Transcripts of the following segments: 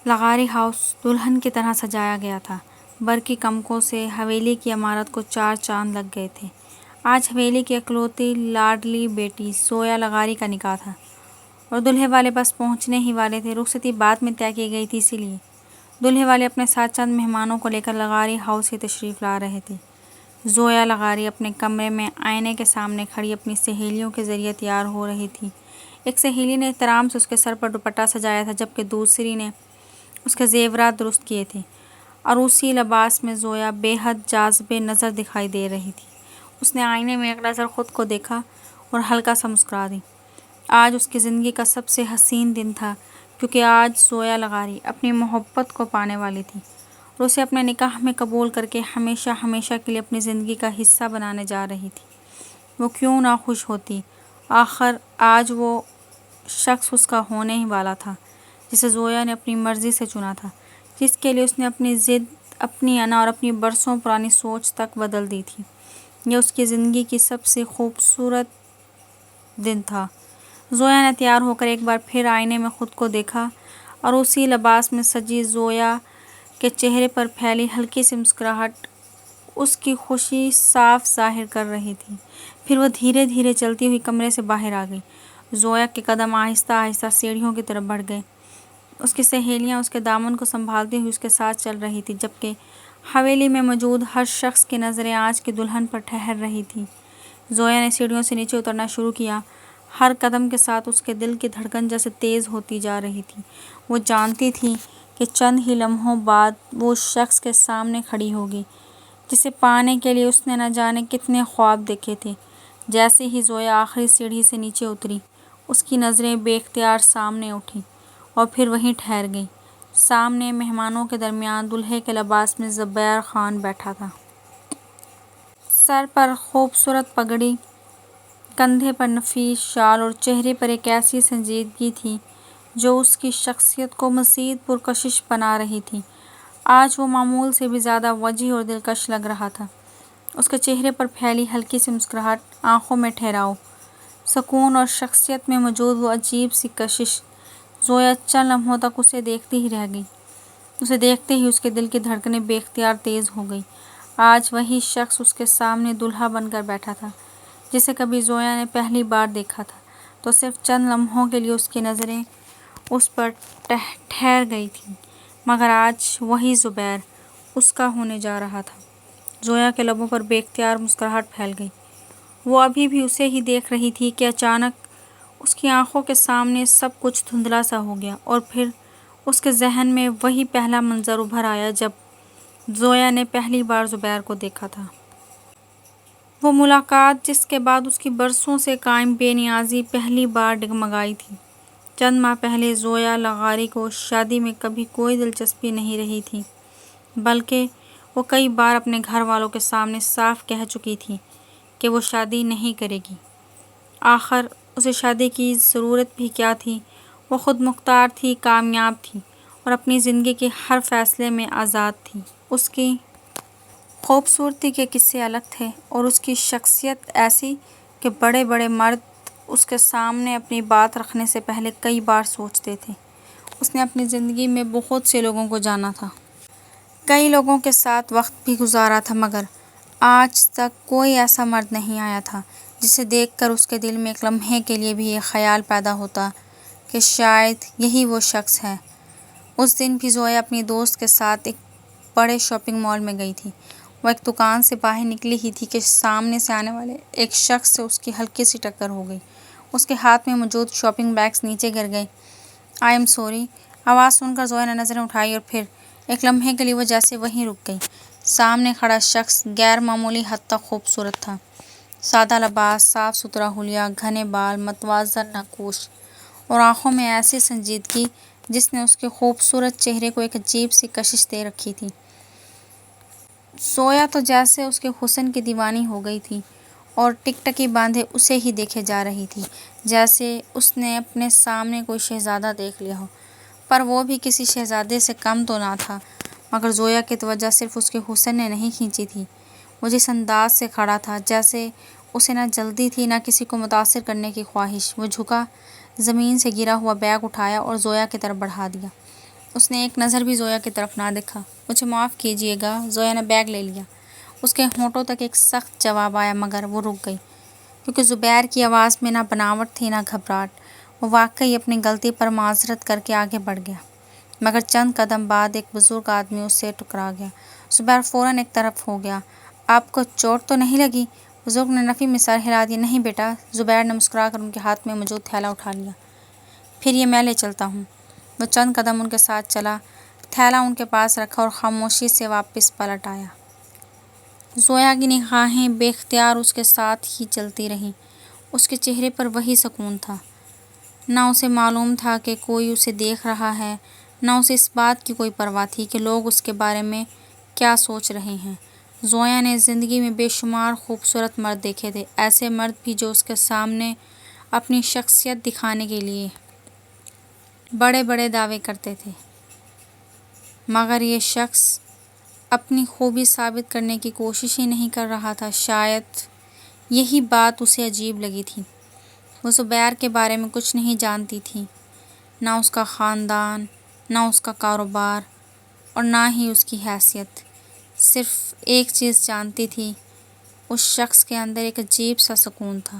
لغاری house دلہن کی طرح سجایا گیا تھا۔ برقی کمکوں سے حویلی کی عمارت کو 4 چاند لگ گئے تھے۔ آج حویلی کی اکلوتی لاڈلی بیٹی زویا لغاری کا نکاح تھا اور دولہے والے بس پہنچنے ہی والے تھے۔ رخصتی بعد میں طے کی گئی تھی، اسی لیے دولہے والے اپنے ساتھ چند مہمانوں کو لے کر لغاری ہاؤس کی تشریف لا رہے تھے۔ زویا لغاری اپنے کمرے میں آئینے کے سامنے کھڑی اپنی سہیلیوں کے ذریعے تیار ہو رہی تھی۔ ایک سہیلی نے احترام سے اس کے سر پر دوپٹہ سجایا تھا، جبکہ دوسری نے اس کے زیورات درست کیے تھے۔ عروسی لباس میں زویا بے حد جاذب نظر دکھائی دے رہی تھی۔ اس نے آئینے میں ایک نظر خود کو دیکھا اور ہلکا سا مسکرا دی۔ آج اس کی زندگی کا سب سے حسین دن تھا، کیونکہ آج زویا لغاری اپنی محبت کو پانے والی تھی اور اسے اپنے نکاح میں قبول کر کے ہمیشہ ہمیشہ کے لیے اپنی زندگی کا حصہ بنانے جا رہی تھی۔ وہ کیوں نہ خوش ہوتی؟ آخر آج وہ شخص اس کا ہونے ہی والا تھا، جسے زویا نے اپنی مرضی سے چنا تھا، جس کے لیے اس نے اپنی ضد، اپنی انا اور اپنی برسوں پرانی سوچ تک بدل دی تھی۔ یہ اس کی زندگی کی سب سے خوبصورت دن تھا۔ زویا نے تیار ہو کر ایک بار پھر آئینے میں خود کو دیکھا۔ عروسی لباس میں سجی زویا کے چہرے پر پھیلی ہلکی سی مسکراہٹ اس کی خوشی صاف ظاہر کر رہی تھی۔ پھر وہ دھیرے دھیرے چلتی ہوئی کمرے سے باہر آ گئی۔ زویا کے قدم آہستہ آہستہ سیڑھیوں کی طرف بڑھ گئے۔ اس کی سہیلیاں اس کے دامن کو سنبھالتی ہوئی اس کے ساتھ چل رہی تھیں، جبکہ حویلی میں موجود ہر شخص کی نظریں آج کی دلہن پر ٹھہر رہی تھیں۔ زویا نے سیڑھیوں سے نیچے اترنا شروع کیا۔ ہر قدم کے ساتھ اس کے دل کی دھڑکن جیسے تیز ہوتی جا رہی تھی۔ وہ جانتی تھی کہ چند ہی لمحوں بعد وہ اس شخص کے سامنے کھڑی ہوگی جسے پانے کے لیے اس نے نہ جانے کتنے خواب دیکھے تھے۔ جیسے ہی زویا آخری سیڑھی سے نیچے اتری، اس کی نظریں بے اختیار سامنے اٹھیں اور پھر وہیں ٹھہر گئیں۔ سامنے مہمانوں کے درمیان دولہے کے لباس میں زبیر خان بیٹھا تھا۔ سر پر خوبصورت پگڑی، کندھے پر نفیس شال اور چہرے پر ایک ایسی سنجیدگی تھی جو اس کی شخصیت کو مزید پرکشش بنا رہی تھی۔ آج وہ معمول سے بھی زیادہ وجیح اور دلکش لگ رہا تھا۔ اس کے چہرے پر پھیلی ہلکی سی مسکراہٹ، آنکھوں میں ٹھہراؤ، سکون اور شخصیت میں موجود وہ عجیب سی کشش۔ زویا چند لمحوں تک اسے دیکھتی ہی رہ گئی۔ اسے دیکھتے ہی اس کے دل کی دھڑکنیں بے اختیار تیز ہو گئیں۔ آج وہی شخص اس کے سامنے دولہا بن کر بیٹھا تھا، جسے کبھی زویا نے پہلی بار دیکھا تھا تو صرف چند لمحوں کے لیے اس کی نظریں اس پر ٹھہر گئی تھیں، مگر آج وہی زبیر اس کا ہونے جا رہا تھا۔ زویا کے لبوں پر بے اختیار مسکراہٹ پھیل گئی۔ وہ ابھی بھی اسے ہی دیکھ رہی تھی کہ اچانک اس کی آنکھوں کے سامنے سب کچھ دھندلا سا ہو گیا اور پھر اس کے ذہن میں وہی پہلا منظر ابھر آیا جب زویا نے پہلی بار زبیر کو دیکھا تھا۔ وہ ملاقات جس کے بعد اس کی برسوں سے قائم بے نیازی پہلی بار ڈگمگائی تھی۔ چند ماہ پہلے زویا لغاری کو شادی میں کبھی کوئی دلچسپی نہیں رہی تھی، بلکہ وہ کئی بار اپنے گھر والوں کے سامنے صاف کہہ چکی تھی کہ وہ شادی نہیں کرے گی۔ آخر اسے شادی کی ضرورت بھی کیا تھی؟ وہ خود مختار تھی، کامیاب تھی اور اپنی زندگی کے ہر فیصلے میں آزاد تھی۔ اس کی خوبصورتی کے قصے الگ تھے اور اس کی شخصیت ایسی کہ بڑے بڑے مرد اس کے سامنے اپنی بات رکھنے سے پہلے کئی بار سوچتے تھے۔ اس نے اپنی زندگی میں بہت سے لوگوں کو جانا تھا، کئی لوگوں کے ساتھ وقت بھی گزارا تھا، مگر آج تک کوئی ایسا مرد نہیں آیا تھا جسے دیکھ کر اس کے دل میں ایک لمحے کے لیے بھی یہ خیال پیدا ہوتا کہ شاید یہی وہ شخص ہے۔ اس دن بھی زویا اپنی دوست کے ساتھ ایک بڑے شاپنگ مال میں گئی تھی۔ وہ ایک دکان سے باہر نکلی ہی تھی کہ سامنے سے آنے والے ایک شخص سے اس کی ہلکی سی ٹکر ہو گئی۔ اس کے ہاتھ میں موجود شاپنگ بیگز نیچے گر گئے۔ "آئی ایم سوری" آواز سن کر زویا نے نظریں اٹھائی اور پھر ایک لمحے کے لیے وہ جیسے وہیں رک گئی۔ سامنے کھڑا شخص غیر معمولی حد تک خوبصورت تھا۔ سادہ لباس، صاف ستھرا حلیہ، گھنے بال، متوازن نقوش اور آنکھوں میں ایسی سنجیدگی جس نے اس کے خوبصورت چہرے کو ایک عجیب سی کشش دے رکھی تھی۔ زویا تو جیسے اس کے حسن کی دیوانی ہو گئی تھی اور ٹکٹکی باندھے اسے ہی دیکھے جا رہی تھی، جیسے اس نے اپنے سامنے کوئی شہزادہ دیکھ لیا ہو۔ پر وہ بھی کسی شہزادے سے کم تو نہ تھا، مگر زویا کی توجہ صرف اس کے حسن نے نہیں کھینچی تھی۔ وہ جس انداز سے کھڑا تھا، جیسے اسے نہ جلدی تھی نہ کسی کو متاثر کرنے کی خواہش۔ وہ جھکا، زمین سے گرا ہوا بیگ اٹھایا اور زویا کی طرف بڑھا دیا۔ اس نے ایک نظر بھی زویا کی طرف نہ دیکھا۔ مجھے معاف کیجیے گا۔ زویا نے بیگ لے لیا۔ اس کے ہونٹوں تک ایک سخت جواب آیا مگر وہ رک گئی کیونکہ زبیر کی آواز میں نہ بناوٹ تھی نہ گھبراہٹ۔ وہ واقعی اپنی غلطی پر معذرت کر کے آگے بڑھ گیا مگر چند قدم بعد ایک بزرگ آدمی اس سے ٹکرا گیا۔ زبیر فوراً ایک طرف ہو گیا۔ آپ کو چوٹ تو نہیں لگی؟ بزرگ نے نفی میں سر ہلا دیا۔ نہیں بیٹا۔ زبیر نے مسکرا کر ان کے ہاتھ میں موجود تھیلا اٹھا لیا۔ پھر یہ میں لے چلتا ہوں۔ وہ چند قدم ان کے ساتھ چلا، تھیلا ان کے پاس رکھا اور خاموشی سے واپس پلٹ آیا۔ زویا کی نگاہیں بے اختیار اس کے ساتھ ہی چلتی رہیں۔ اس کے چہرے پر وہی سکون تھا۔ نہ اسے معلوم تھا کہ کوئی اسے دیکھ رہا ہے، نہ اسے اس بات کی کوئی پرواہ تھی کہ لوگ اس کے بارے میں کیا سوچ رہے ہیں۔ زویا نے زندگی میں بے شمار خوبصورت مرد دیکھے تھے، ایسے مرد بھی جو اس کے سامنے اپنی شخصیت دکھانے کے لیے بڑے بڑے دعوے کرتے تھے، مگر یہ شخص اپنی خوبی ثابت کرنے کی کوشش ہی نہیں کر رہا تھا۔ شاید یہی بات اسے عجیب لگی تھی۔ وہ زبیر کے بارے میں کچھ نہیں جانتی تھی، نہ اس کا خاندان، نہ اس کا کاروبار اور نہ ہی اس کی حیثیت۔ صرف ایک چیز جانتی تھی، اس شخص کے اندر ایک عجیب سا سکون تھا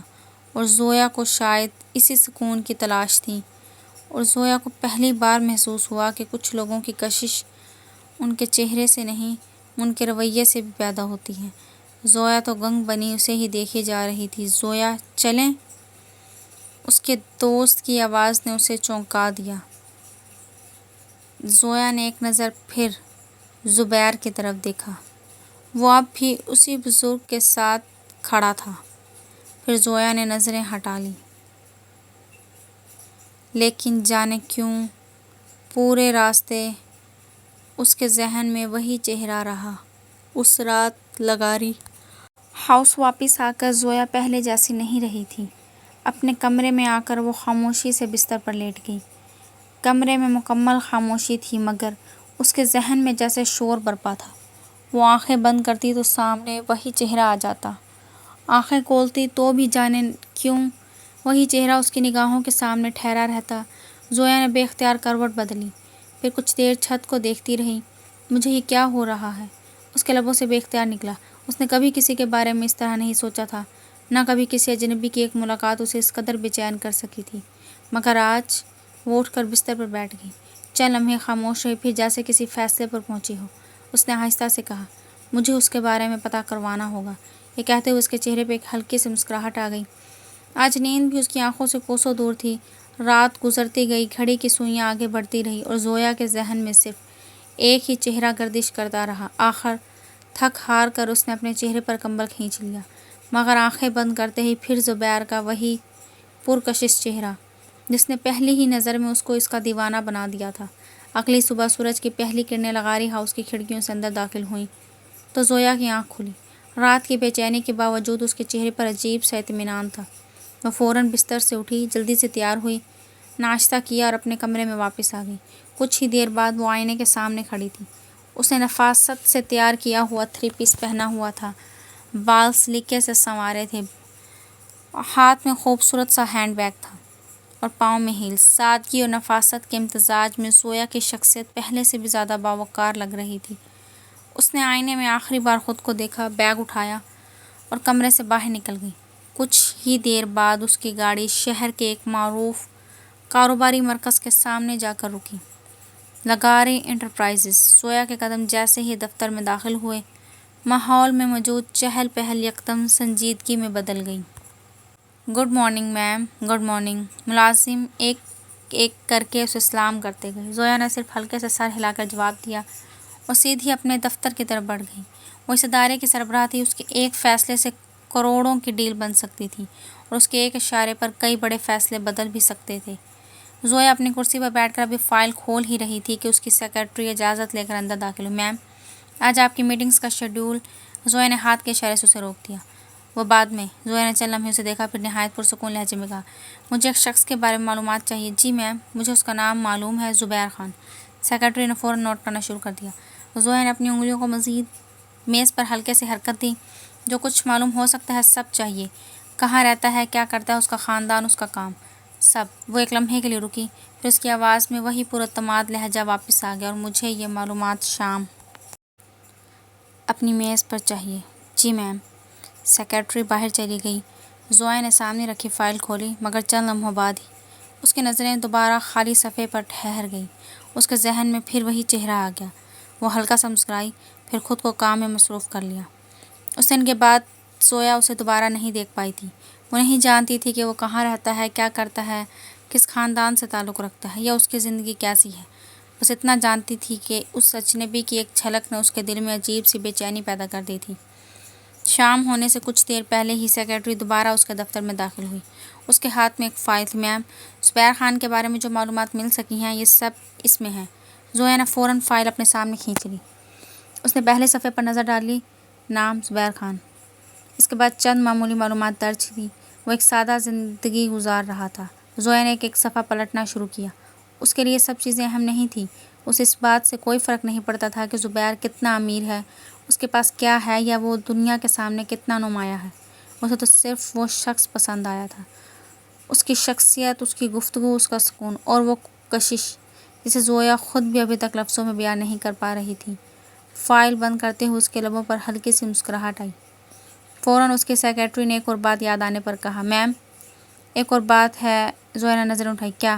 اور زویا کو شاید اسی سکون کی تلاش تھی۔ اور زویا کو پہلی بار محسوس ہوا کہ کچھ لوگوں کی کشش ان کے چہرے سے نہیں، ان کے رویے سے بھی پیدا ہوتی ہے۔ زویا تو گنگ بنی اسے ہی دیکھی جا رہی تھی۔ زویا چلیں؟ اس کے دوست کی آواز نے اسے چونکا دیا۔ زویا نے ایک نظر پھر زبیر کی طرف دیکھا۔ وہ اب بھی اسی بزرگ کے ساتھ کھڑا تھا۔ پھر زویا نے نظریں ہٹا لیں، لیکن جانے کیوں پورے راستے اس کے ذہن میں وہی چہرہ رہا۔ اس رات لغاری ہاؤس واپس آ کر زویا پہلے جیسی نہیں رہی تھی۔ اپنے کمرے میں آ کر وہ خاموشی سے بستر پر لیٹ گئی۔ کمرے میں مکمل خاموشی تھی مگر اس کے ذہن میں جیسے شور برپا تھا۔ وہ آنکھیں بند کرتی تو سامنے وہی چہرہ آ جاتا، آنکھیں کھولتی تو بھی جانے کیوں وہی چہرہ اس کی نگاہوں کے سامنے ٹھہرا رہتا۔ زویا نے بے اختیار کروٹ بدلی، پھر کچھ دیر چھت کو دیکھتی رہی۔ مجھے یہ کیا ہو رہا ہے؟ اس کے لبوں سے بے اختیار نکلا۔ اس نے کبھی کسی کے بارے میں اس طرح نہیں سوچا تھا، نہ کبھی کسی اجنبی کی ایک ملاقات اسے اس قدر بے چین کر سکی تھی۔ مگر آج وہ اٹھ کر بستر پر بیٹھ گئی، چند لمحے خاموش رہی، پھر جیسے کسی فیصلے پر پہنچی ہو، اس نے آہستہ سے کہا، مجھے اس کے بارے میں پتہ کروانا ہوگا۔ یہ کہتے ہوئے اس کے چہرے پہ ایک ہلکی سی مسکراہٹ آ گئی۔ آج نیند بھی اس کی آنکھوں سے کوسوں دور تھی۔ رات گزرتی گئی، گھڑی کی سوئیاں آگے بڑھتی رہی اور زویا کے ذہن میں صرف ایک ہی چہرہ گردش کرتا رہا۔ آخر تھک ہار کر اس نے اپنے چہرے پر کمبل کھینچ لیا، مگر آنکھیں بند کرتے ہی پھر زبیر کا وہی پرکشش چہرہ جس نے پہلی ہی نظر میں اس کو اس کا دیوانہ بنا دیا تھا۔ اگلی صبح سورج کی پہلی کرنیں لغاری ہاؤس کی کھڑکیوں سے اندر داخل ہوئیں تو زویا کی آنکھ کھلی۔ رات کی بے چینی کے باوجود اس کے چہرے پر عجیب سا اطمینان تھا۔ وہ فوراً بستر سے اٹھی، جلدی سے تیار ہوئی، ناشتہ کیا اور اپنے کمرے میں واپس آ گئی۔ کچھ ہی دیر بعد وہ آئینے کے سامنے کھڑی تھی۔ اس نے نفاست سے تیار کیا ہوا 3 پیس پہنا ہوا تھا، بال سلیقے سے سنوارے تھے، ہاتھ میں خوبصورت سا ہینڈ بیگ تھا اور پاؤں میں ہیلز۔ سادگی اور نفاست کے امتزاج میں زویا کی شخصیت پہلے سے بھی زیادہ باوقار لگ رہی تھی۔ اس نے آئینے میں آخری بار خود کو دیکھا، بیگ اٹھایا اور کمرے سے باہر نکل گئی۔ کچھ ہی دیر بعد اس کی گاڑی شہر کے ایک معروف کاروباری مرکز کے سامنے جا کر رکی، لغاری انٹرپرائزز۔ زویا کے قدم جیسے ہی دفتر میں داخل ہوئے، ماحول میں موجود چہل پہل یکدم سنجیدگی میں بدل گئی۔ Good morning ma'am. Good morning. ملازم ایک ایک کر کے اسے سلام کرتے گئے۔ زویا نے صرف ہلکے سے سر ہلا کر جواب دیا اور سیدھی اپنے دفتر کی طرف بڑھ گئی۔ وہ اس ادارے کی سربراہ تھی، اس کے ایک فیصلے سے کروڑوں کی ڈیل بن سکتی تھی اور اس کے ایک اشارے پر کئی بڑے فیصلے بدل بھی سکتے تھے۔ زویا اپنی کرسی پر بیٹھ کر ابھی فائل کھول ہی رہی تھی کہ اس کی سیکرٹری اجازت لے کر اندر داخل ہوئی۔ میم، آج آپ کی میٹنگز کا شیڈول۔ زویا نے ہاتھ کے اشارے سے اسے روک دیا۔ وہ بعد میں۔ زویا نے چند لمحے اسے دیکھا، پھر نہایت پرسکون لہجے میں کہا، مجھے ایک شخص کے بارے میں معلومات چاہیے۔ جی میم، مجھے اس کا نام معلوم ہے، زبیر خان۔ سیکرٹری نے فوراً نوٹ کرنا شروع کر دیا۔ زویا نے اپنی انگلیوں کو مزید میز پر ہلکے سے حرکت دی۔ جو کچھ معلوم ہو سکتا ہے سب چاہیے، کہاں رہتا ہے، کیا کرتا ہے، اس کا خاندان، اس کا کام، سب۔ وہ ایک لمحے کے لیے رکی، پھر اس کی آواز میں وہی پراعتماد لہجہ واپس آ گیا، اور مجھے یہ معلومات شام اپنی میز پر چاہیے۔ جی میم۔ سیکرٹری باہر چلی گئی۔ زویا نے سامنے رکھی فائل کھولی، مگر چند لمحوں بعد ہی اس کی نظریں دوبارہ خالی صفحے پر ٹھہر گئی۔ اس کے ذہن میں پھر وہی چہرہ آ گیا۔ وہ ہلکا سا مسکرائی، پھر خود کو کام میں مصروف کر لیا۔ اس دن کے بعد زویا اسے دوبارہ نہیں دیکھ پائی تھی۔ وہ نہیں جانتی تھی کہ وہ کہاں رہتا ہے، کیا کرتا ہے، کس خاندان سے تعلق رکھتا ہے، یا اس کی زندگی کیسی ہے۔ بس اتنا جانتی تھی کہ اس اجنبی کی ایک جھلک نے اس کے دل میں عجیب سی بے چینی پیدا کر دی تھی۔ شام ہونے سے کچھ دیر پہلے ہی سیکرٹری دوبارہ اس کے دفتر میں داخل ہوئی۔ اس کے ہاتھ میں ایک فائل تھی۔ میم، زبیر خان کے بارے میں جو معلومات مل سکی ہیں، یہ سب اس میں ہے۔ زویا نے فوراً فائل اپنے سامنے کھینچ لی۔ اس نے پہلے صفحے پر نظر ڈالی۔ نام زبیر خان۔ اس کے بعد چند معمولی معلومات درج تھی۔ وہ ایک سادہ زندگی گزار رہا تھا۔ زویا نے ایک صفحہ پلٹنا شروع کیا۔ اس کے لیے سب چیزیں اہم نہیں تھیں۔ اسے اس بات سے کوئی فرق نہیں پڑتا تھا کہ زبیر کتنا امیر ہے، اس کے پاس کیا ہے، یا وہ دنیا کے سامنے کتنا نمایاں ہے۔ اسے تو صرف وہ شخص پسند آیا تھا، اس کی شخصیت، اس کی گفتگو، اس کا سکون، اور وہ کشش جسے زویا خود بھی ابھی تک لفظوں میں بیان نہیں کر پا رہی تھی۔ فائل بند کرتے ہوئے اس کے لبوں پر ہلکی سی مسکراہٹ آئی۔ فوراً اس کے سیکرٹری نے ایک اور بات یاد آنے پر کہا، میم ایک اور بات ہے۔ زویا نے نظریں اٹھائی۔ کیا؟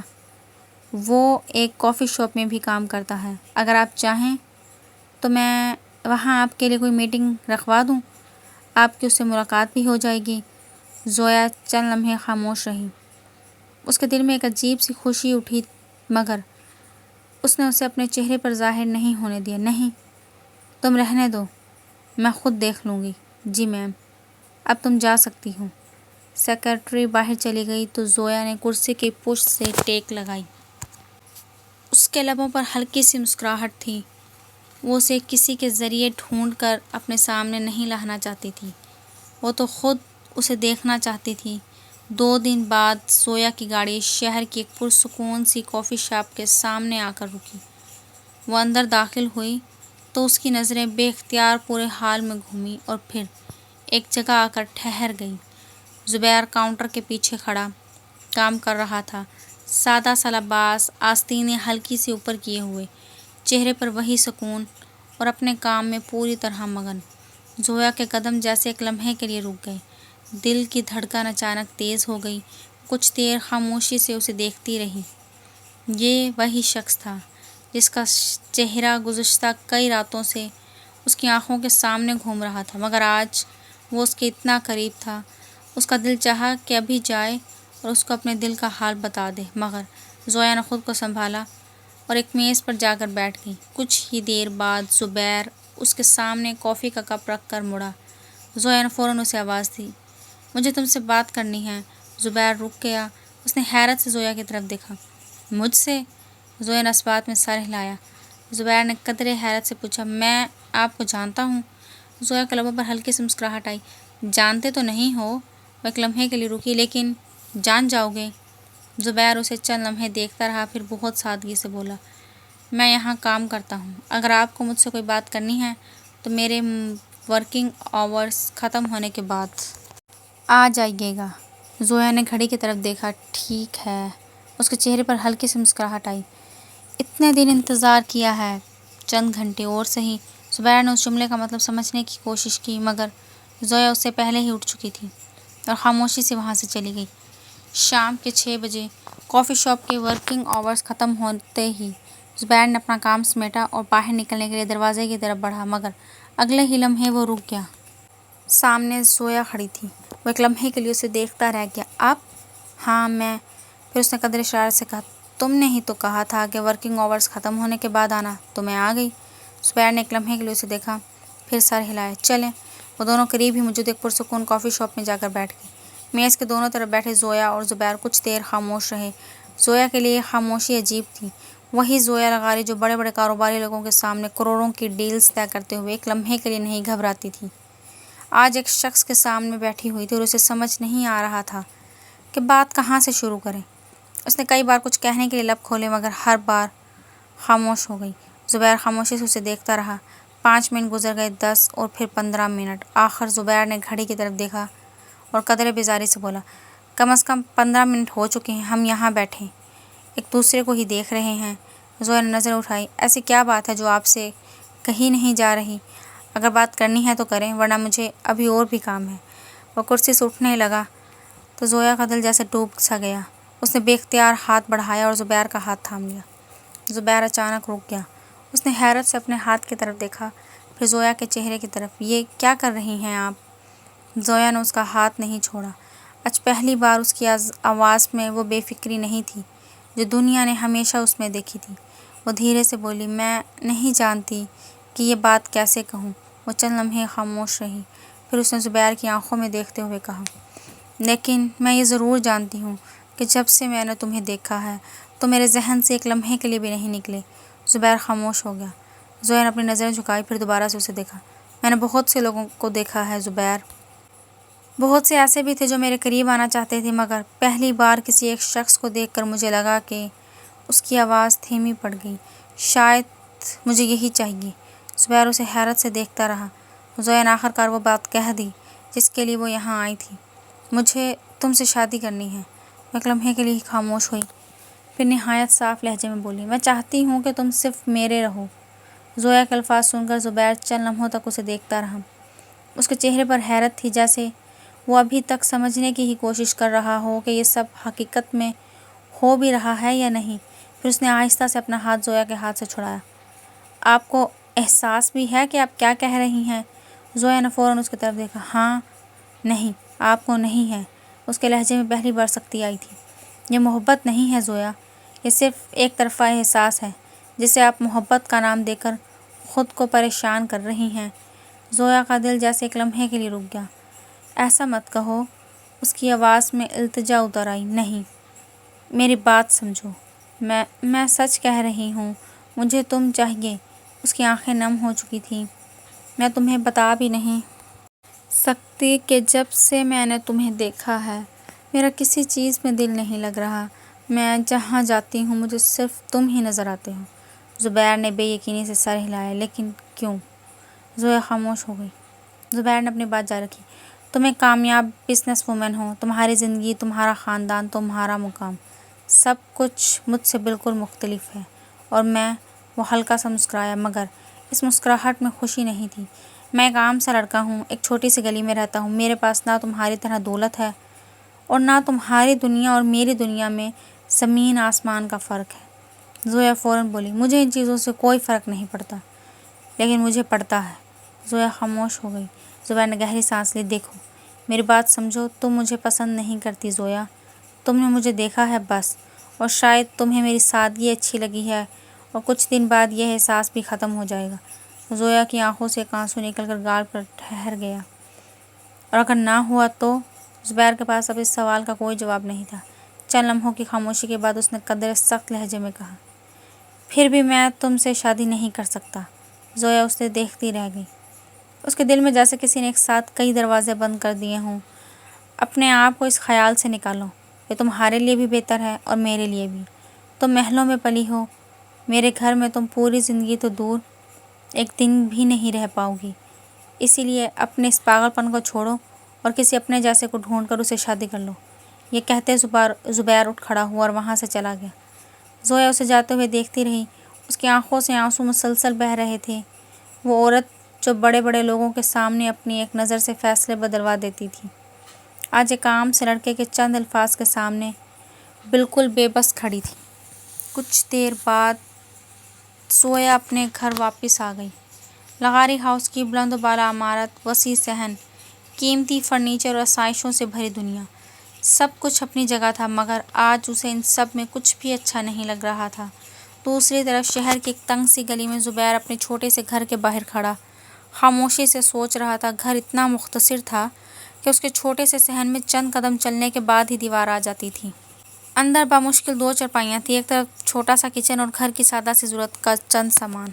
وہ ایک کافی شاپ میں بھی کام کرتا ہے۔ اگر آپ چاہیں تو میں وہاں آپ کے لیے کوئی میٹنگ رکھوا دوں، آپ کی اس سے ملاقات بھی ہو جائے گی۔ زویا چند لمحے خاموش رہی۔ اس کے دل میں ایک عجیب سی خوشی اٹھی، مگر اس نے اسے اپنے چہرے پر ظاہر نہیں ہونے دیا۔ نہیں، تم رہنے دو، میں خود دیکھ لوں گی۔ جی میم، اب تم جا سکتی ہو۔ سیکرٹری باہر چلی گئی تو زویا نے کرسی کی پشت سے ٹیک لگائی۔ اس کے لبوں پر ہلکی سی مسکراہٹ تھی۔ وہ اسے کسی کے ذریعے ڈھونڈ کر اپنے سامنے نہیں لانا چاہتی تھی، وہ تو خود اسے دیکھنا چاہتی تھی۔ 2 دن بعد زویا کی گاڑی شہر کی ایک پرسکون سی کافی شاپ کے سامنے آ کر رکی۔ وہ اندر داخل ہوئی تو اس کی نظریں بے اختیار پورے ہال میں گھومیں اور پھر ایک جگہ آ کر ٹھہر گئیں۔ زبیر کاؤنٹر کے پیچھے کھڑا کام کر رہا تھا، سادہ سا لباس، آستینیں ہلکی سی اوپر کیے ہوئے، چہرے پر وہی سکون، اور اپنے کام میں پوری طرح مگن۔ زویا کے قدم جیسے ایک لمحے کے لیے رک گئے۔ دل کی دھڑکن اچانک تیز ہو گئی۔ کچھ دیر خاموشی سے اسے دیکھتی رہی۔ یہ وہی شخص تھا جس کا چہرہ گزشتہ کئی راتوں سے اس کی آنکھوں کے سامنے گھوم رہا تھا، مگر آج وہ اس کے اتنا قریب تھا۔ اس کا دل چاہا کہ ابھی جائے اور اس کو اپنے دل کا حال بتا دے، مگر زویا نے خود کو سنبھالا اور ایک میز پر جا کر بیٹھ گئی۔ کچھ ہی دیر بعد زبیر اس کے سامنے کافی کا کپ رکھ کر مڑا۔ زویا نے فوراً اسے آواز دی، مجھے تم سے بات کرنی ہے۔ زبیر رک گیا۔ اس نے حیرت سے زویا کی طرف دیکھا۔ مجھ سے؟ زویا نے اس بات میں سر ہلایا۔ زبیر نے قدرے حیرت سے پوچھا، میں آپ کو جانتا ہوں؟ زویا کے لبوں پر ہلکی سی مسکراہٹ آئی۔ جانتے تو نہیں ہو؟ وہ ایک لمحے کے لیے رکی، لیکن جان جاؤ گے؟ زبیر اسے چند لمحے دیکھتا رہا، پھر بہت سادگی سے بولا، میں یہاں کام کرتا ہوں۔ اگر آپ کو مجھ سے کوئی بات کرنی ہے تو میرے ورکنگ آورز ختم ہونے کے بعد آ جائیے گا۔ زویا نے گھڑی کی طرف دیکھا۔ ٹھیک ہے۔ اس کے چہرے پر ہلکی سی مسکراہٹ آئی۔ اتنے دن انتظار کیا ہے، چند گھنٹے اور سہی۔ زبیر نے اس جملے کا مطلب سمجھنے کی کوشش کی، مگر زویا اس سے پہلے ہی اٹھ چکی تھی اور خاموشی سے وہاں سے چلی گئی۔ شام کے 6 بجے کافی شاپ کے ورکنگ آورز ختم ہوتے ہی زبیر نے اپنا کام سمیٹا اور باہر نکلنے کے لیے دروازے کی طرف بڑھا، مگر اگلے ہی لمحے وہ رک گیا۔ سامنے زویا کھڑی تھی۔ وہ ایک لمحے کے لیے اسے دیکھتا رہ گیا۔ آپ؟ ہاں میں۔ پھر اس نے قدرے شرارت سے کہا، تم نے ہی تو کہا تھا کہ ورکنگ آورز ختم ہونے کے بعد آنا، تو میں آ گئی۔ زبیر نے ایک لمحے کے لیے اسے دیکھا، پھر سر ہلایا۔ چلیں۔ وہ دونوں قریب ہی موجود ایک پرسکون کافی شاپ میں جا کر بیٹھ گئی۔ میز کے دونوں طرف بیٹھے زویا اور زبیر کچھ دیر خاموش رہے۔ زویا کے لیے یہ خاموشی عجیب تھی۔ وہی زویا لغاری جو بڑے بڑے کاروباری لوگوں کے سامنے کروڑوں کی ڈیلز طے کرتے ہوئے ایک لمحے کے لیے نہیں گھبراتی تھی، آج ایک شخص کے سامنے بیٹھی ہوئی تھی اور اسے سمجھ نہیں آ رہا تھا کہ بات کہاں سے شروع کرے۔ اس نے کئی بار کچھ کہنے کے لیے لب کھولے، مگر ہر بار خاموش ہو گئی۔ زبیر خاموشی سے اسے دیکھتا رہا۔ 5 منٹ گزر گئے، 10 اور پھر 15 منٹ۔ آخر زبیر نے گھڑی کی طرف دیکھا اور قدرے بیزاری سے بولا، کم از کم 15 منٹ ہو چکے ہیں، ہم یہاں بیٹھے ایک دوسرے کو ہی دیکھ رہے ہیں۔ زویا نے نظر اٹھائی۔ ایسی کیا بات ہے جو آپ سے کہی نہیں جا رہی؟ اگر بات کرنی ہے تو کریں، ورنہ مجھے ابھی اور بھی کام ہے۔ وہ کرسی سے اٹھنے لگا تو زویا کا دل جیسے ٹوٹ سا گیا۔ اس نے بے اختیار ہاتھ بڑھایا اور زبیر کا ہاتھ تھام لیا۔ زبیر اچانک رک گیا۔ اس نے حیرت سے اپنے ہاتھ کی طرف دیکھا، پھر زویا کے چہرے کی طرف۔ یہ کیا کر رہی ہیں آپ؟ زویا نے اس کا ہاتھ نہیں چھوڑا۔ آج پہلی بار اس کی آواز میں وہ بے فکری نہیں تھی جو دنیا نے ہمیشہ اس میں دیکھی تھی۔ وہ دھیرے سے بولی، میں نہیں جانتی کہ یہ بات کیسے کہوں۔ وہ چند لمحے خاموش رہی، پھر اس نے زبیر کی آنکھوں میں دیکھتے ہوئے کہا، لیکن میں یہ ضرور جانتی ہوں کہ جب سے میں نے تمہیں دیکھا ہے تو میرے ذہن سے ایک لمحے کے لیے بھی نہیں نکلے۔ زبیر خاموش ہو گیا۔ زویا نے اپنی نظریں جھکائی، پھر دوبارہ سے اسے دیکھا۔ میں نے بہت سے لوگوں کو دیکھا ہے زبیر، بہت سے ایسے بھی تھے جو میرے قریب آنا چاہتے تھے، مگر پہلی بار کسی ایک شخص کو دیکھ کر مجھے لگا کہ… اس کی آواز تھیمی پڑ گئی۔ شاید مجھے یہی چاہیے۔ زبیر اسے حیرت سے دیکھتا رہا۔ زویا نے آخر کار وہ بات کہہ دی جس کے لیے وہ یہاں آئی تھی۔ مجھے تم سے شادی کرنی ہے۔ وہ ایک لمحے کے لیے خاموش ہوئی، پھر نہایت صاف لہجے میں بولی، میں چاہتی ہوں کہ تم صرف میرے رہو۔ زویا کے الفاظ سن کر زبیر چند لمحوں تک اسے دیکھتا رہا۔ اس کے چہرے پر حیرت تھی، جیسے وہ ابھی تک سمجھنے کی ہی کوشش کر رہا ہو کہ یہ سب حقیقت میں ہو بھی رہا ہے یا نہیں۔ پھر اس نے آہستہ سے اپنا ہاتھ زویا کے ہاتھ سے چھڑایا۔ آپ کو احساس بھی ہے کہ آپ کیا کہہ رہی ہیں؟ زویا نے فوراً اس کی طرف دیکھا۔ ہاں، نہیں، آپ کو نہیں ہے۔ اس کے لہجے میں پہلی بار سختی آئی تھی۔ یہ محبت نہیں ہے زویا، یہ صرف ایک طرفہ احساس ہے جسے آپ محبت کا نام دے کر خود کو پریشان کر رہی ہیں۔ زویا کا دل جیسے ایک لمحے کے لیے رک گیا۔ ایسا مت کہو۔ اس کی آواز میں التجا اتر آئی۔ نہیں، میری بات سمجھو، میں سچ کہہ رہی ہوں، مجھے تم چاہیے۔ اس کی آنکھیں نم ہو چکی تھیں۔ میں تمہیں بتا بھی نہیں سکتی کہ جب سے میں نے تمہیں دیکھا ہے میرا کسی چیز میں دل نہیں لگ رہا۔ میں جہاں جاتی ہوں مجھے صرف تم ہی نظر آتے ہو۔ زبیر نے بے یقینی سے سر ہلایا۔ لیکن کیوں؟ زویا خاموش ہو گئی۔ زبیر نے اپنی بات جاری رکھی۔ تم ایک کامیاب بزنس وومن ہو، تمہاری زندگی، تمہارا خاندان، تمہارا مقام، سب کچھ مجھ سے بالکل مختلف ہے۔ اور میں… وہ ہلکا سا مسکرایا، مگر اس مسکراہٹ میں خوشی نہیں تھی۔ میں ایک عام سا لڑکا ہوں، ایک چھوٹی سی گلی میں رہتا ہوں۔ میرے پاس نہ تمہاری طرح دولت ہے اور نہ تمہاری دنیا اور میری دنیا میں زمین آسمان کا فرق ہے۔ زویا فوراً بولی، مجھے ان چیزوں سے کوئی فرق نہیں پڑتا، لیکن مجھے پڑتا ہے۔ زویا خاموش ہو گئی۔ زبیر نے گہری سانس لی۔ دیکھو، میری بات سمجھو، تم مجھے پسند نہیں کرتی زویا، تم نے مجھے دیکھا ہے بس، اور شاید تمہیں میری سادگی اچھی لگی ہے، اور کچھ دن بعد یہ احساس بھی ختم ہو جائے گا۔ زویا کی آنکھوں سے ایک آنسو نکل کر گال پر ٹھہر گیا۔ اور اگر نہ ہوا تو؟ زبیر کے پاس اب اس سوال کا کوئی جواب نہیں تھا۔ چند لمحوں کی خاموشی کے بعد اس نے قدرے سخت لہجے میں کہا، پھر بھی میں تم سے شادی نہیں کر سکتا۔ زویا اسے دیکھتی رہ گئی۔ اس کے دل میں جیسے کسی نے ایک ساتھ کئی دروازے بند کر دیے ہوں۔ اپنے آپ کو اس خیال سے نکالو، یہ تمہارے لیے بھی بہتر ہے اور میرے لیے بھی۔ تم محلوں میں پلی ہو، میرے گھر میں تم پوری زندگی تو دور، ایک دن بھی نہیں رہ پاؤ گی۔ اسی لیے اپنے اس پاگل پن کو چھوڑو اور کسی اپنے جیسے کو ڈھونڈ کر اسے شادی کر لو۔ یہ کہتے زبیر اٹھ کھڑا ہوا اور وہاں سے چلا گیا۔ زویا اسے جاتے ہوئے دیکھتی رہی۔ اس کی آنکھوں سے آنسو مسلسل بہہ رہے تھے۔ وہ عورت جو بڑے بڑے لوگوں کے سامنے اپنی ایک نظر سے فیصلے بدلوا دیتی تھی، آج ایک عام سے لڑکے کے چند الفاظ کے سامنے بالکل بے بس کھڑی تھی۔ کچھ دیر بعد زویا اپنے گھر واپس آ گئی۔ لغاری ہاؤس کی بلند و بالا عمارت، وسیع صحن، قیمتی فرنیچر اور آسائشوں سے بھری دنیا، سب کچھ اپنی جگہ تھا، مگر آج اسے ان سب میں کچھ بھی اچھا نہیں لگ رہا تھا۔ دوسری طرف شہر کی ایک تنگ سی گلی میں زبیر اپنے چھوٹے سے گھر کے باہر کھڑا خاموشی سے سوچ رہا تھا۔ گھر اتنا مختصر تھا کہ اس کے چھوٹے سے صحن میں چند قدم چلنے کے بعد ہی دیوار آ جاتی تھی۔ اندر بامشکل دو چارپائیاں تھیں، ایک طرف چھوٹا سا کچن اور گھر کی سادہ سی ضرورت کا چند سامان۔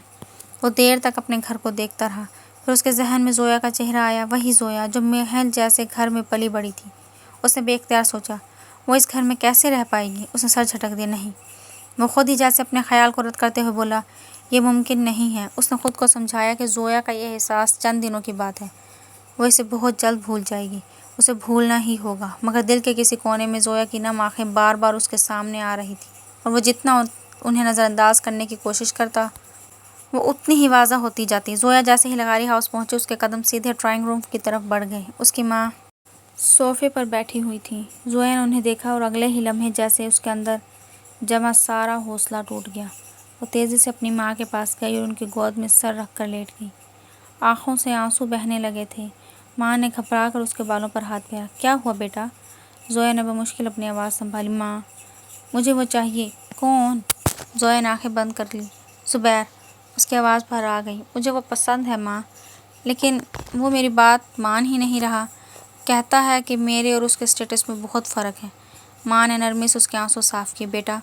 وہ دیر تک اپنے گھر کو دیکھتا رہا، پھر اس کے ذہن میں زویا کا چہرہ آیا، وہی زویا جو محل جیسے گھر میں پلی بڑھی تھی۔ اس نے بے اختیار سوچا، وہ اس گھر میں کیسے رہ پائے گی؟ اس نے سر جھٹک دیا۔ نہیں۔ وہ خود ہی جیسے اپنے خیال کو رد کرتے ہوئے بولا، یہ ممکن نہیں ہے۔ اس نے خود کو سمجھایا کہ زویا کا یہ احساس چند دنوں کی بات ہے، وہ اسے بہت جلد بھول جائے گی، اسے بھولنا ہی ہوگا۔ مگر دل کے کسی کونے میں زویا کی نم آنکھیں بار بار اس کے سامنے آ رہی تھی۔ اور وہ جتنا انہیں نظر انداز کرنے کی کوشش کرتا وہ اتنی ہی واضح ہوتی جاتی۔ زویا جیسے ہی لغاری ہاؤس پہنچی اس کے قدم سیدھے ڈرائنگ روم کی طرف بڑھ گئے۔ اس کی ماں صوفے پر بیٹھی ہوئی تھی۔ زویا نے انہیں دیکھا اور اگلے ہی لمحے جیسے اس کے اندر جمع سارا حوصلہ ٹوٹ گیا۔ وہ تیزی سے اپنی ماں کے پاس گئی اور ان کی گود میں سر رکھ کر لیٹ گئی۔ آنکھوں سے آنسو بہنے لگے تھے۔ ماں نے گھبرا کر اس کے بالوں پر ہاتھ پھیرا۔ کیا ہوا بیٹا؟ زویا نے بمشکل اپنی آواز سنبھالی۔ ماں، مجھے وہ چاہیے۔ کون؟ زویا نے آنکھیں بند کر لی۔ زبیر، اس کی آواز پر آ گئی۔ مجھے وہ پسند ہے ماں، لیکن وہ میری بات مان ہی نہیں رہا۔ کہتا ہے کہ میرے اور اس کے اسٹیٹس میں بہت فرق ہے۔ ماں نے نرمی سے اس کے آنسو صاف کیے۔ بیٹا،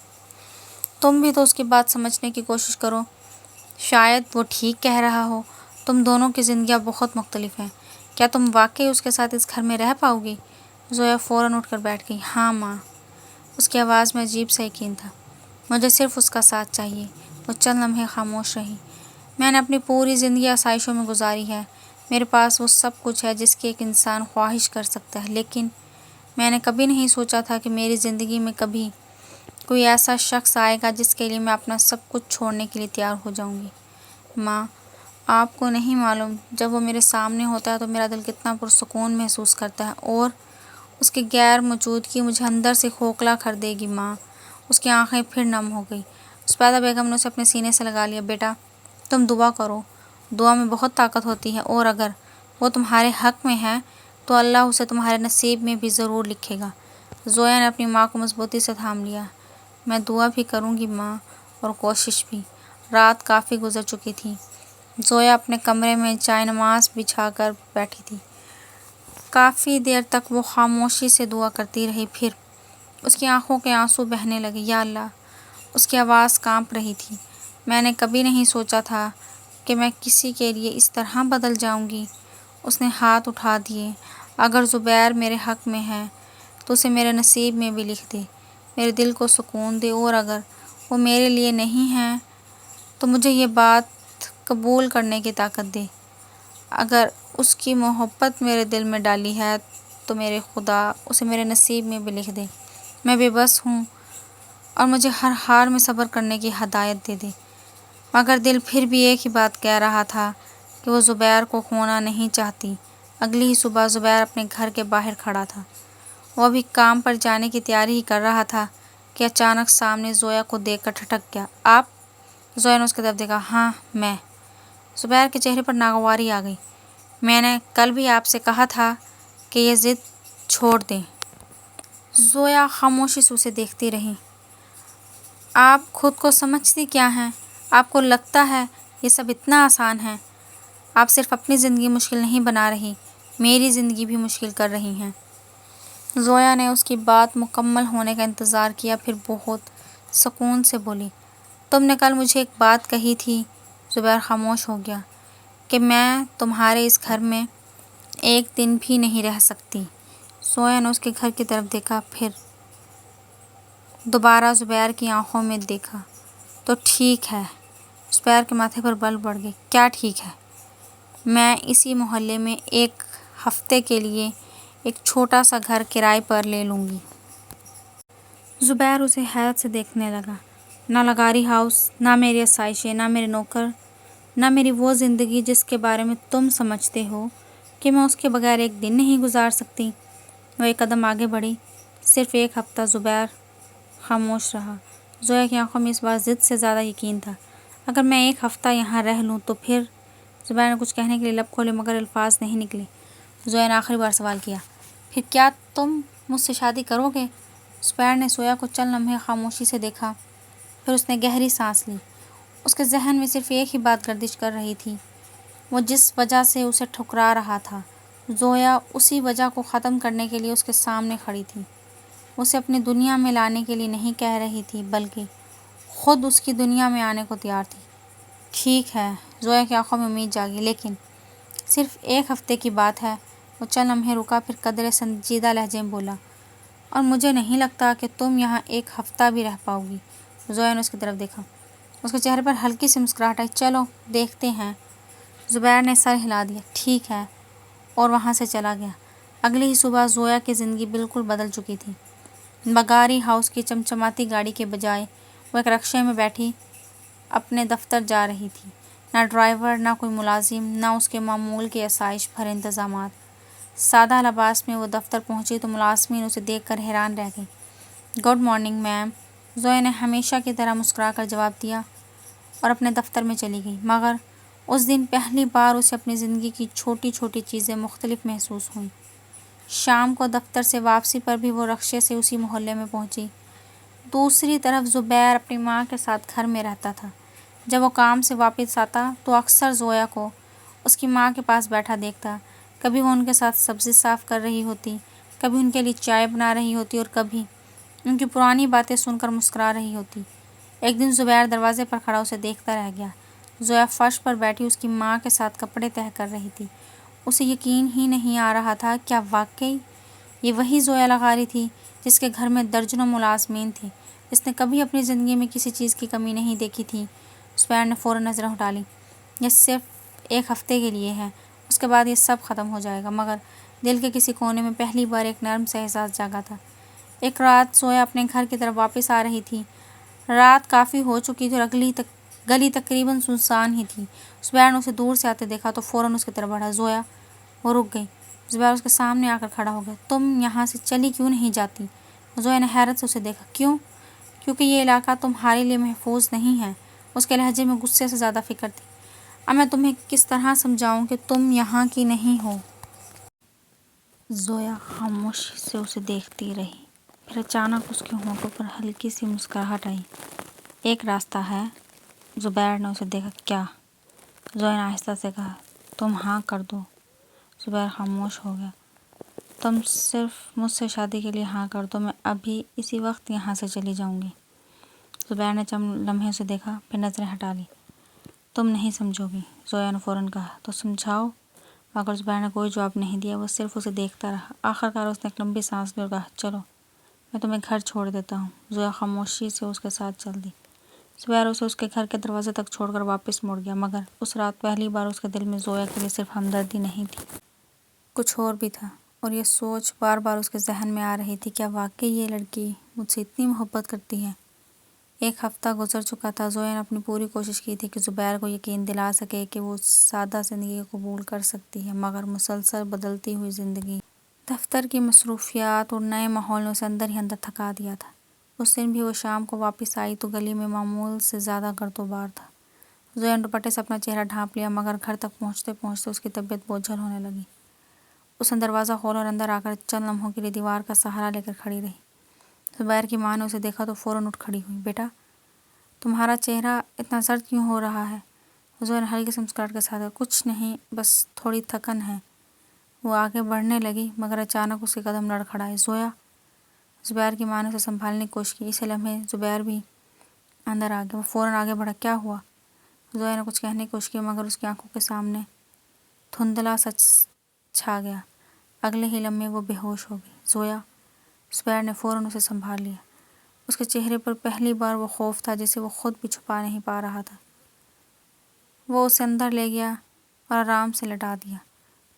تم بھی تو اس کی بات سمجھنے کی کوشش کرو۔ شاید وہ ٹھیک کہہ رہا ہو۔ تم دونوں کی زندگیاں بہت مختلف ہیں۔ کیا تم واقعی اس کے ساتھ اس گھر میں رہ پاؤ گی؟ زویا فوراً اٹھ کر بیٹھ گئی۔ ہاں ماں، اس کی آواز میں عجیب سا یقین تھا۔ مجھے صرف اس کا ساتھ چاہیے۔ وہ چند لمحے خاموش رہی۔ میں نے اپنی پوری زندگی آسائشوں میں گزاری ہے۔ میرے پاس وہ سب کچھ ہے جس کی ایک انسان خواہش کر سکتا ہے، لیکن میں نے کبھی نہیں سوچا تھا کہ میری زندگی میں کبھی کوئی ایسا شخص آئے گا جس کے لیے میں اپنا سب کچھ چھوڑنے کے لیے تیار ہو جاؤں گی۔ ماں، آپ کو نہیں معلوم، جب وہ میرے سامنے ہوتا ہے تو میرا دل کتنا پرسکون محسوس کرتا ہے، اور اس کی غیر موجودگی مجھے اندر سے کھوکھلا کر دے گی۔ ماں، اس کی آنکھیں پھر نم ہو گئی۔ زبیدہ بیگم نے اسے اپنے سینے سے لگا لیا۔ بیٹا، تم دعا کرو۔ دعا میں بہت طاقت ہوتی ہے، اور اگر وہ تمہارے حق میں ہے تو اللہ اسے تمہارے نصیب میں بھی ضرور لکھے گا۔ زویا نے اپنی ماں کو مضبوطی سے تھام لیا۔ میں دعا بھی کروں گی ماں، اور کوشش بھی۔ رات کافی گزر چکی تھی۔ زویا اپنے کمرے میں جائے نماز بچھا کر بیٹھی تھی۔ کافی دیر تک وہ خاموشی سے دعا کرتی رہی، پھر اس کی آنکھوں کے آنسو بہنے لگے۔ یا اللہ، اس کی آواز کانپ رہی تھی، میں نے کبھی نہیں سوچا تھا کہ میں کسی کے لیے اس طرح بدل جاؤں گی۔ اس نے ہاتھ اٹھا دیے۔ اگر زبیر میرے حق میں ہے تو اسے میرے نصیب میں بھی لکھ دے، میرے دل کو سکون دے، اور اگر وہ میرے لیے نہیں ہے تو مجھے یہ بات قبول کرنے کی طاقت دے۔ اگر اس کی محبت میرے دل میں ڈالی ہے تو میرے خدا اسے میرے نصیب میں بھی لکھ دے۔ میں بے بس ہوں اور مجھے ہر حال میں صبر کرنے کی ہدایت دے دے۔ مگر دل پھر بھی ایک ہی بات کہہ رہا تھا کہ وہ زبیر کو کھونا نہیں چاہتی۔ اگلی ہی صبح زبیر اپنے گھر کے باہر کھڑا تھا۔ وہ ابھی کام پر جانے کی تیاری ہی کر رہا تھا کہ اچانک سامنے زویا کو دیکھ کر ٹھٹک گیا۔ آپ؟ زویا نے اس کی طرف دیکھا۔ ہاں میں۔ زبیر کے چہرے پر ناگواری آ گئی۔ میں نے کل بھی آپ سے کہا تھا کہ یہ ضد چھوڑ دیں۔ زویا خاموشی سے اسے دیکھتی رہی۔ آپ خود کو سمجھتی کیا ہیں؟ آپ کو لگتا ہے یہ سب اتنا آسان ہے؟ آپ صرف اپنی زندگی مشکل نہیں بنا رہی، میری زندگی بھی مشکل کر رہی ہیں۔ زویا نے اس کی بات مکمل ہونے کا انتظار کیا، پھر بہت سکون سے بولی۔ تم نے کل مجھے ایک بات کہی تھی۔ زبیر خاموش ہو گیا۔ کہ میں تمہارے اس گھر میں ایک دن بھی نہیں رہ سکتی۔ زویا نے اس کے گھر کی طرف دیکھا، پھر دوبارہ زبیر کی آنکھوں میں دیکھا۔ تو ٹھیک ہے۔ زبیر کے ماتھے پر بل بڑھ گئے۔ کیا ٹھیک ہے؟ میں اسی محلے میں ایک ہفتے کے لیے ایک چھوٹا سا گھر کرائے پر لے لوں گی۔ زبیر اسے حیرت سے دیکھنے لگا۔ نہ لغاری ہاؤس، نہ میری آسائشیں، نہ میرے نوکر، نہ میری وہ زندگی جس کے بارے میں تم سمجھتے ہو کہ میں اس کے بغیر ایک دن نہیں گزار سکتی۔ وہ ایک قدم آگے بڑھی۔ صرف ایک ہفتہ۔ زبیر خاموش رہا۔ زویا کی آنکھوں میں اس بار ضد سے زیادہ یقین تھا۔ اگر میں ایک ہفتہ یہاں رہ لوں تو پھر؟ زبیر نے کچھ کہنے کے لیے لب کھولے مگر الفاظ نہیں نکلے۔ زویا نے آخری بار سوال کیا۔ پھر کیا تم مجھ سے شادی کرو گے؟ زبیر نے زویا کو چند لمحے خاموشی سے دیکھا، پھر اس نے گہری سانس لی۔ اس کے ذہن میں صرف ایک ہی بات گردش کر رہی تھی، وہ جس وجہ سے اسے ٹھکرا رہا تھا۔ زویا اسی وجہ کو ختم کرنے کے لیے اس کے سامنے کھڑی تھی۔ اسے اپنی دنیا میں لانے کے لیے نہیں کہہ رہی تھی، بلکہ خود اس کی دنیا میں آنے کو تیار تھی۔ ٹھیک ہے، زویا کی آنکھوں میں امید جاگی، لیکن صرف ایک ہفتے کی بات ہے۔ وہ چند لمحے رکا، پھر قدرے سنجیدہ لہجے میں بولا، اور مجھے نہیں لگتا کہ تم یہاں ایک ہفتہ بھی رہ پاؤ گی۔ زویا نے اس کی طرف دیکھا۔ اس کے چہرے پر ہلکی سی مسکراہٹ آئی۔ چلو دیکھتے ہیں۔ زبیر نے سر ہلا دیا۔ ٹھیک ہے، اور وہاں سے چلا گیا۔ اگلی ہی صبح زویا کی زندگی بالکل بدل چکی تھی۔ لغاری ہاؤس کی چمچماتی گاڑی کے بجائے وہ ایک رکشے میں بیٹھی اپنے دفتر جا رہی تھی۔ نہ ڈرائیور، نہ کوئی ملازم، نہ اس کے معمول کے آسائش بھرے انتظامات۔ سادہ لباس میں وہ دفتر پہنچی تو ملازمین اسے دیکھ کر حیران رہ گئے۔ گڈ مارننگ میم، زویا نے ہمیشہ کی طرح مسکرا کر جواب دیا اور اپنے دفتر میں چلی گئی، مگر اس دن پہلی بار اسے اپنی زندگی کی چھوٹی چھوٹی چیزیں مختلف محسوس ہوئیں۔ شام کو دفتر سے واپسی پر بھی وہ رکشے سے اسی محلے میں پہنچی۔ دوسری طرف زبیر اپنی ماں کے ساتھ گھر میں رہتا تھا۔ جب وہ کام سے واپس آتا تو اکثر زویا کو اس کی ماں کے پاس بیٹھا دیکھتا۔ کبھی وہ ان کے ساتھ سبزی صاف کر رہی ہوتی، کبھی ان کے لیے چائے بنا رہی ہوتی اور کبھی ان کی پرانی باتیں سن کر مسکرا رہی ہوتی۔ ایک دن زبیر دروازے پر کھڑا اسے دیکھتا رہ گیا۔ زویا فرش پر بیٹھی اس کی ماں کے ساتھ کپڑے تہہ کر رہی تھی۔ اسے یقین ہی نہیں آ رہا تھا، کیا واقعی یہ وہی زویا لغاری تھی جس کے گھر میں درجنوں ملازمین تھے، جس نے کبھی اپنی زندگی میں کسی چیز کی کمی نہیں دیکھی تھی؟ زبیر نے فوراً نظریں ہٹا لیں۔ یہ صرف ایک ہفتے کے لیے ہے، اس کے بعد یہ سب ختم ہو جائے گا۔ مگر دل کے کسی کونے میں پہلی بار ایک نرم سا احساس جاگا تھا۔ ایک رات زویا اپنے گھر کی طرف واپس آ رہی تھی۔ رات کافی ہو چکی تھی اور گلی تقریباً سنسان ہی تھی۔ زبیر نے اسے دور سے آتے دیکھا تو فوراً اس کی طرف بڑھا۔ زویا! وہ رک گئی۔ زبیر اس کے سامنے آ کر کھڑا ہو گیا۔ تم یہاں سے چلی کیوں نہیں جاتی؟ زویا نے حیرت سے اسے دیکھا۔ کیوں؟ کیونکہ یہ علاقہ تمہارے لیے محفوظ نہیں ہے۔ اس کے لہجے میں غصے سے زیادہ فکر تھی۔ اب میں تمہیں کس طرح سمجھاؤں کہ تم یہاں کی نہیں ہو؟ زویا خاموشی سے اسے دیکھتی رہی، پھر اچانک اس کے ہونٹوں پر ہلکی سی مسکراہٹ آئی۔ ایک راستہ ہے۔ زبیر نے اسے دیکھا۔ کیا؟ زویا نے آہستہ سے کہا۔ تم ہاں کر دو۔ زبیر خاموش ہو گیا۔ تم صرف مجھ سے شادی کے لیے ہاں کر دو، میں ابھی اسی وقت یہاں سے چلی جاؤں گی۔ زبیر نے چند لمحے اسے دیکھا، پھر نظریں ہٹا لی۔ تم نہیں سمجھو گی، زویا نے فوراً کہا۔ تو سمجھاؤ۔ مگر زبیر نے کوئی جواب نہیں دیا، وہ صرف اسے دیکھتا رہا۔ آخرکار اس نے ایک لمبی سانس لی اور کہا، چلو میں تمہیں گھر چھوڑ دیتا ہوں۔ زویا خاموشی سے اس کے ساتھ چل دی۔ زبیر اسے اس کے گھر کے دروازے تک چھوڑ کر واپس مڑ گیا، مگر اس رات پہلی بار اس کے دل میں زویا کے لیے صرف ہمدردی نہیں تھی، کچھ اور بھی تھا۔ اور یہ سوچ بار بار اس کے ذہن میں آ رہی تھی، کیا واقعی یہ لڑکی مجھ سے اتنی محبت کرتی ہے؟ ایک ہفتہ گزر چکا تھا۔ زویا نے اپنی پوری کوشش کی تھی کہ زبیر کو یقین دلا سکے کہ وہ سادہ زندگی قبول کر سکتی ہے، مگر مسلسل بدلتی ہوئی زندگی، دفتر کی مصروفیات اور نئے ماحول نے اسے اندر ہی اندر تھکا دیا تھا۔ اس دن بھی وہ شام کو واپس آئی تو گلی میں معمول سے زیادہ گرد و غبار تھا۔ زویا نے دوپٹے سے اپنا چہرہ ڈھانپ لیا، مگر گھر تک پہنچتے پہنچتے اس کی طبیعت بوجھل ہونے لگی۔ اس نے دروازہ کھولا اور اندر آ کر چند لمحوں کے لیے دیوار کا سہارا لے کر کھڑی رہی۔ زبیر کی ماں نے اسے دیکھا تو فوراً اٹھ کھڑی ہوئی۔ بیٹا، تمہارا چہرہ اتنا زرد کیوں ہو رہا ہے؟ زویا نے ہلکی سی مسکراہٹ کے ساتھ کہا، کچھ نہیں، بس تھوڑی تھکن ہے۔ وہ آگے بڑھنے لگی، مگر اچانک اس کے قدم لڑکھڑائے۔ زویا! زبیر کی ماں نے اسے سنبھالنے کی کوشش کی۔ اسی لمحے زبیر بھی اندر آ گیا۔ وہ فوراً آگے بڑھا۔ کیا ہوا؟ زویا نے کچھ کہنے کی کوشش کی، مگر اس کی آنکھوں کے سامنے دھندلا سا چھا گیا۔ اگلے ہی لمحے وہ بے ہوش ہو گئی۔ زویا! زبیر نے فوراً اسے سنبھال لیا۔ اس کے چہرے پر پہلی بار وہ خوف تھا جسے وہ خود بھی چھپا نہیں پا رہا تھا۔ وہ اسے اندر لے گیا اور آرام سے لٹا دیا۔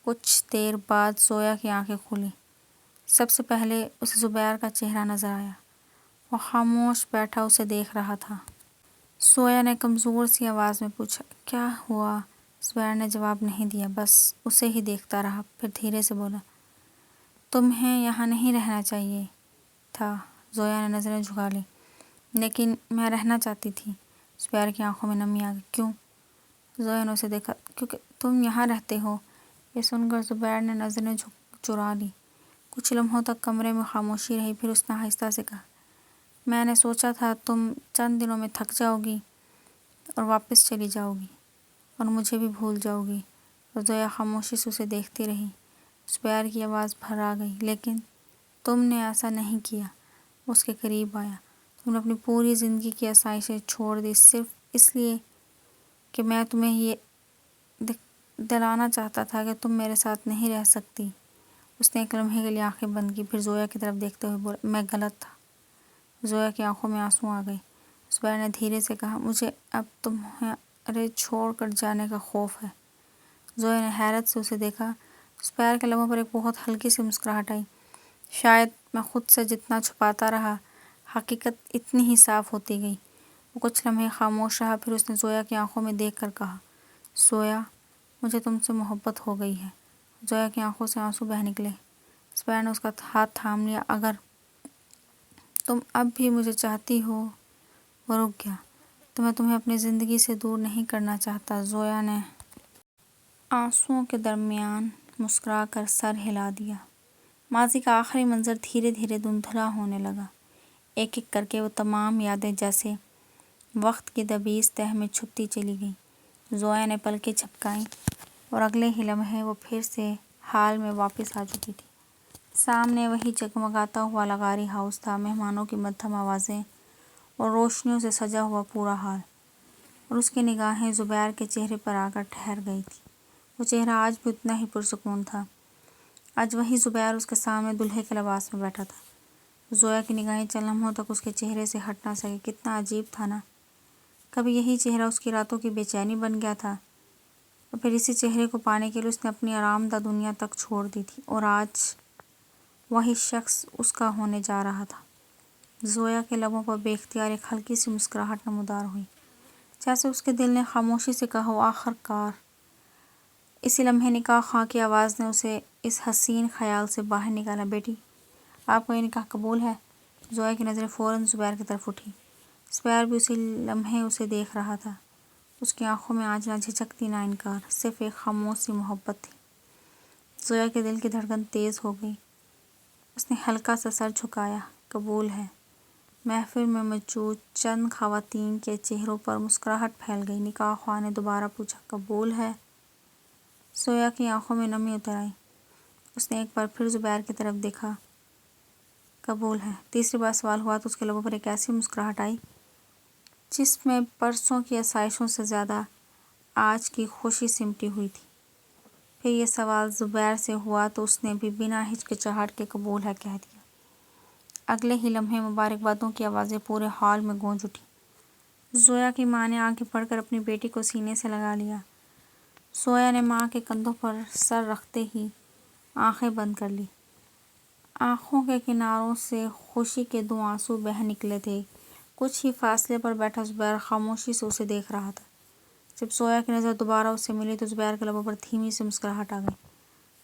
کچھ دیر بعد زویا کی آنکھیں کھلیں۔ سب سے پہلے اسے زبیر کا چہرہ نظر آیا۔ وہ خاموش بیٹھا اسے دیکھ رہا تھا۔ زویا نے کمزور سی آواز میں پوچھا، کیا ہوا؟ زبیر نے جواب نہیں دیا، بس اسے ہی دیکھتا رہا، پھر دھیرے سے بولا، تمہیں یہاں نہیں رہنا چاہیے تھا۔ زویا نے نظریں جھکا لیں۔ لیکن میں رہنا چاہتی تھی۔ زبیر کی آنکھوں میں نمی آ گئی۔ کیوں؟ زویا نے اسے دیکھا۔ کیونکہ تم یہاں رہتے ہو۔ یہ سن کر زبیر نے نظریں چرا لی۔ کچھ لمحوں تک کمرے میں خاموشی رہی، پھر اس نے آہستہ سے کہا، میں نے سوچا تھا تم چند دنوں میں تھک جاؤ گی اور واپس چلی جاؤ گی اور مجھے بھی بھول جاؤ گی۔ زویا خاموشی سے اسے دیکھتی رہی۔ زبیر کی آواز بھر آ گئی، لیکن تم نے ایسا نہیں کیا۔ وہ اس کے قریب آیا۔ تم نے اپنی پوری زندگی کی آسائشیں چھوڑ دی صرف اس لیے کہ میں تمہیں یہ دلانا چاہتا تھا کہ تم میرے ساتھ نہیں رہ سکتی۔ اس نے ایک لمحے کے لیے آنکھیں بند کی، پھر زویا کی طرف دیکھتے ہوئے بولا، میں غلط تھا۔ زویا کی آنکھوں میں آنسو آ گئے۔ زبیر نے دھیرے سے کہا، مجھے اب تمہارے چھوڑ کر جانے کا خوف ہے۔ زویا نے حیرت سے اسے دیکھا۔ زبیر کے لبوں پر ایک بہت ہلکی سی مسکراہٹ آئی۔ شاید میں خود سے جتنا چھپاتا رہا، حقیقت اتنی ہی صاف ہوتی گئی۔ وہ کچھ لمحے خاموش رہا، پھر اس نے زویا کی آنکھوں میں دیکھ کر کہا، زویا، مجھے تم سے محبت ہو گئی ہے۔ زویا کی آنکھوں سے آنسو بہہ نکلے۔ زبیر نے اس کا ہاتھ تھام لیا۔ اگر تم اب بھی مجھے چاہتی ہو۔ وہ رک گیا۔ تو میں تمہیں اپنی زندگی سے دور نہیں کرنا چاہتا۔ زویا نے آنسوؤں کے درمیان مسکرا کر سر ہلا دیا۔ ماضی کا آخری منظر دھیرے دھیرے دھندلا ہونے لگا۔ ایک ایک کر کے وہ تمام یادیں جیسے وقت کی دبیز تہہ میں چھپتی چلی گئیں۔ زویا نے پلکیں جھپکائیں اور اگلے ہی لمحے وہ پھر سے حال میں واپس آ چکی تھی۔ سامنے وہی جگمگاتا ہوا لغاری ہاؤس تھا، مہمانوں کی مدھم آوازیں اور روشنیوں سے سجا ہوا پورا ہال، اور اس کی نگاہیں زبیر کے چہرے پر آ کر ٹھہر گئی تھی۔ وہ چہرہ آج بھی اتنا ہی پرسکون تھا۔ آج وہی زبیر اس کے سامنے دلہے کے لباس میں بیٹھا تھا۔ زویا کی نگاہیں چند لمحوں تک اس کے چہرے سے ہٹ نہ سکی۔ کتنا عجیب تھا نا، کبھی یہی چہرہ اس کی راتوں کی بے چینی بن گیا تھا، اور پھر اسی چہرے کو پانے کے لیے اس نے اپنی آرام دہ دنیا تک چھوڑ دی تھی، اور آج وہی شخص اس کا ہونے جا رہا تھا۔ زویا کے لبوں پر بے اختیار ایک ہلکی سی مسکراہٹ نمودار ہوئی، جیسے اس کے دل نے خاموشی سے کہا ہو، آخر کار۔ اسی لمحے نکاح خواں کی آواز نے اسے اس حسین خیال سے باہر نکالا۔ بیٹی، آپ کو یہ نکاح قبول ہے؟ زویا کی نظریں فوراً زبیر کی طرف اٹھی۔ زبیر بھی اسی لمحے اسے دیکھ رہا تھا۔ اس کی آنکھوں میں آج نہ جھجک تھی نہ انکار، صرف ایک خاموش سی محبت تھی۔ زویا کے دل کی دھڑکن تیز ہو گئی۔ اس نے ہلکا سا سر جھکایا۔ قبول ہے۔ محفل میں موجود چند خواتین کے چہروں پر مسکراہٹ پھیل گئی۔ نکاح خواں نے دوبارہ پوچھا، قبول ہے؟ زویا کی آنکھوں میں نمی اتر آئی۔ اس نے ایک بار پھر زبیر کی طرف دیکھا۔ قبول ہے۔ تیسری بار سوال ہوا تو اس کے لبوں پر ایک ایسی مسکراہٹ آئی جس میں پرسوں کی آسائشوں سے زیادہ آج کی خوشی سمٹی ہوئی تھی۔ پھر یہ سوال زبیر سے ہوا تو اس نے بھی بنا ہچکچاہٹ کے قبول ہے کہہ دیا۔ اگلے ہی لمحے مبارکبادوں کی آوازیں پورے ہال میں گونج اٹھیں۔ زویا کی ماں نے آگے بڑھ کر اپنی بیٹی کو سینے سے لگا لیا۔ زویا نے ماں کے کندھوں پر سر رکھتے ہی آنکھیں بند کر لیں۔ آنکھوں کے کناروں سے خوشی کے دو آنسو بہہ نکلے تھے۔ کچھ ہی فاصلے پر بیٹھا زبیر خاموشی سے اسے دیکھ رہا تھا۔ جب زویا کی نظر دوبارہ اس سے ملی تو زبیر کے لبوں پر دھیمی سی مسکراہٹ آ گئی۔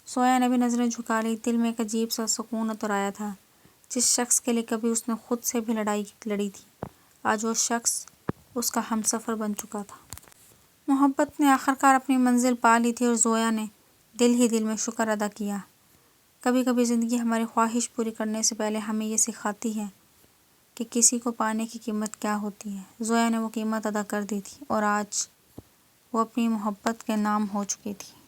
زویا نے بھی نظریں جھکا لی۔ دل میں ایک عجیب سا سکون اتر آیا تھا۔ جس شخص کے لیے کبھی اس نے خود سے بھی لڑائی لڑی تھی، آج وہ شخص اس کا ہمسفر بن چکا تھا۔ محبت نے آخرکار اپنی منزل پا لی تھی، اور زویا نے دل ہی دل میں شکر ادا کیا۔ کبھی کبھی زندگی ہماری خواہش پوری کرنے سے پہلے ہمیں یہ سکھاتی ہے کہ کسی کو پانے کی قیمت کیا ہوتی ہے۔ زویا نے وہ قیمت ادا کر دی تھی، اور آج وہ اپنی محبت کے نام ہو چکی تھی۔